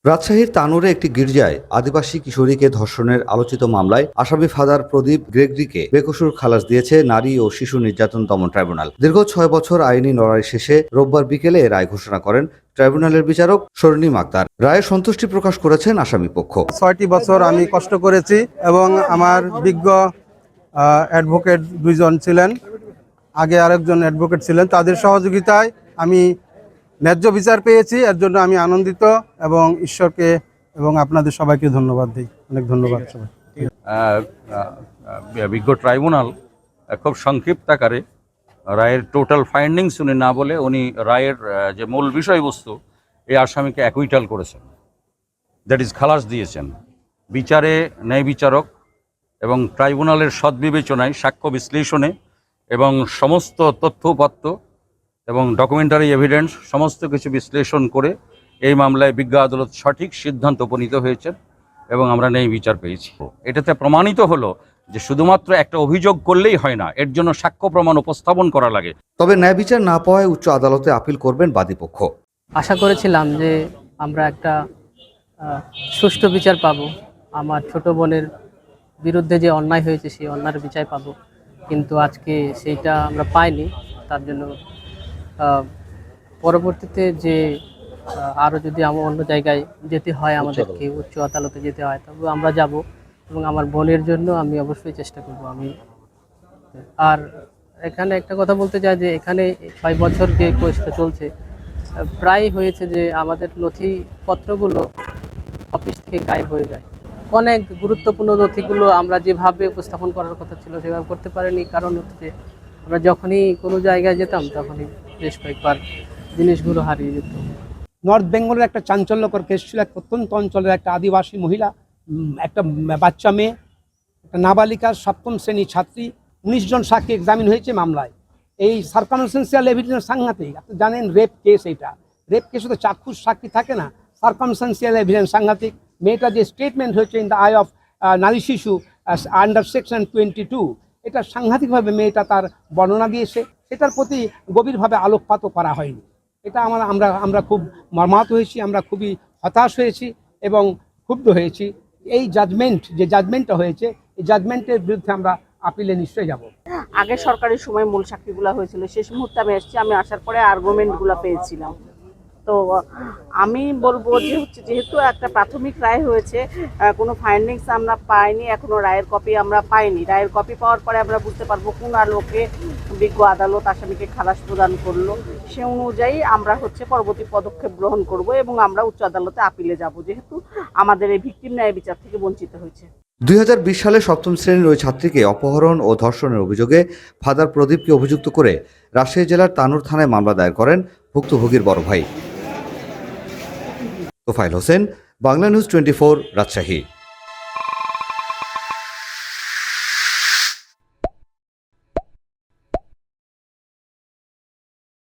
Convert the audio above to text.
রাজশাহীর তানোরে একটি গির্জায় আদিবাসী কিশোরীকে ধর্ষণের আলোচিত মামলায় আসামি ফাদার প্রদীপ গ্রেগরিকে বেকসুর খালাস দিয়েছে নারী ও শিশু নির্যাতন দমন ট্রাইব্যুনাল। দীর্ঘ 6 বছর আইনি লড়াই শেষে রোববার বিকেলে রায় ঘোষণা করেন ট্রাইব্যুনালের বিচারক স্বর্ণিম আক্তার। রায়ে সন্তুষ্টি প্রকাশ করেছেন আসামি পক্ষ। 6টি বছর আমি কষ্ট করেছি এবং আমার বিজ্ঞ অ্যাডভোকেট 2 জন ছিলেন, আগে আরেকজন অ্যাডভোকেট ছিলেন, তাদের সহযোগিতায় আমি ন্যায্য বিচার পেয়েছি। এর জন্য আমি আনন্দিত এবং ঈশ্বরকে এবং আপনাদের সবাইকে ধন্যবাদ দিই। অনেক ধন্যবাদ সবাই। বিজ্ঞ ট্রাইব্যুনাল খুব সংক্ষিপ্ত আকারে রায়ের টোটাল ফাইন্ডিংস উনি না বলে উনি রায়ের যে মূল বিষয়বস্তু এই আসামিকে অ্যাকুইটাল করেছেন, দ্যাট ইজ খালাস দিয়েছেন। বিচারে ন্যায় বিচারক এবং ট্রাইব্যুনালের সদ্বিবেচনায় সাক্ষ্য বিশ্লেষণে এবং সমস্ত তথ্যপত্র এবং ডকুমেন্টারি এভিডেন্স সমস্ত কিছু বিশ্লেষণ করে এই মামলায় বিজ্ঞ আদালত সঠিক সিদ্ধান্ত উপনীত হয়েছেন এবং আমরা ন্যায় বিচার পেয়েছি। এটাতে প্রমাণিত হলো যে শুধুমাত্র একটা অভিযোগ করলেই হয় না, এর জন্য সাক্ষ্য প্রমাণ উপস্থাপন করা লাগে। তবে ন্যায় বিচার না পাওয়ায় উচ্চ আদালতে আপিল করবেন বাদীপক্ষ। আশা করেছিলাম যে আমরা একটা সুষ্ঠু বিচার পাবো, আমার ছোট বোনের বিরুদ্ধে যে অন্যায় হয়েছে সেই অন্যায়ের বিচার পাবো, কিন্তু আজকে সেইটা আমরা পাইনি। তার জন্য পরবর্তীতে যে আরও যদি আমার অন্য জায়গায় যেতে হয়, আমাদেরকে উচ্চ আদালতে যেতে হয়, তবে আমরা যাব এবং আমার বোনের জন্য আমি অবশ্যই চেষ্টা করব। আর এখানে একটা কথা বলতে চাই যে এখানে 6 বছর যে কেসটা চলছে, প্রায় হয়েছে যে আমাদের নথিপত্রগুলো অফিস থেকে গায়েব হয়ে যায়। অনেক গুরুত্বপূর্ণ নথিগুলো আমরা যেভাবে উপস্থাপন করার কথা ছিল সেভাবে করতে পারিনি, কারণ হচ্ছে আমরা যখনই কোনো জায়গায় যেতাম তখনই বেশ কয়েকবার জিনিসগুলো হারিয়ে যেত। নর্থ বেঙ্গলের একটা চাঞ্চল্যকর কেস ছিল। এক প্রত্যন্ত অঞ্চলের একটা আদিবাসী মহিলা, একটা বাচ্চা মেয়ে, একটা নাবালিকা 7ম শ্রেণীর ছাত্রী, 19 জন সাক্ষী এক্সামিন হয়েছে মামলায়। এই সার্কামস্টেন্সিয়াল এভিডেন্স সাংঘাতিক। আপনি জানেন রেপ কেস, এইটা রেপ কেসে তো চাক্ষুষ সাক্ষী থাকে না, সার্কামস্টেন্সিয়াল এভিডেন্স সাংঘাতিক। মেয়েটা যে স্টেটমেন্ট হয়েছে ইন দ্য আই অফ নারী শিশু আন্ডার সেকশন 22, এটা সাংঘাতিকভাবে মেয়েটা তার বর্ণনা দিয়েছে, সেটার প্রতি গভীরভাবে আলোকপাতও করা হয়নি। এটা আমরা খুব মর্মাহত হয়েছি, আমরা খুবই হতাশ হয়েছি এবং ক্ষুব্ধ হয়েছি। এই জাজমেন্টটা হয়েছে, এই জাজমেন্টের বিরুদ্ধে আমরা আপিলে নিশ্চয়ই যাব। আগে সরকারি সময় মূল সাক্ষীগুলো হয়েছিল, শেষ মুহূর্তে আমি এসেছি, আমি আসার পরে আর্গুমেন্টগুলো পেয়েছিলাম। তো আমি বলবো যে যেহেতু একটা প্রাথমিক রায় হয়েছে, কোনো ফাইন্ডিংস আমরা পাইনি, এখনো রায়ের কপি আমরা পাইনি। রায়ের কপি পাওয়ার পরে আমরা বুঝতে পারবো কোন আলোকে বিজ্ঞ আদালত আসামিকে খালাস প্রদান করলো, সে অনুযায়ী আমরা পরবর্তী পদক্ষেপ গ্রহণ করব এবং আমরা উচ্চ আদালতে আপিলে যাব, যেহেতু আমাদের এই ভিকটিম ন্যায় বিচার থেকে বঞ্চিত হয়েছে। 2020 সালে 7ম শ্রেণীর ওই ছাত্রীকে অপহরণ ও ধর্ষণের অভিযোগে ফাদার প্রদীপকে অভিযুক্ত করে রাজশাহী জেলার তানোর থানায় মামলা দায়ের করেন ভুক্তভোগীর বড় ভাই তোফায়েল হোসেন। বাংলা নিউজ 24, রাজশাহী।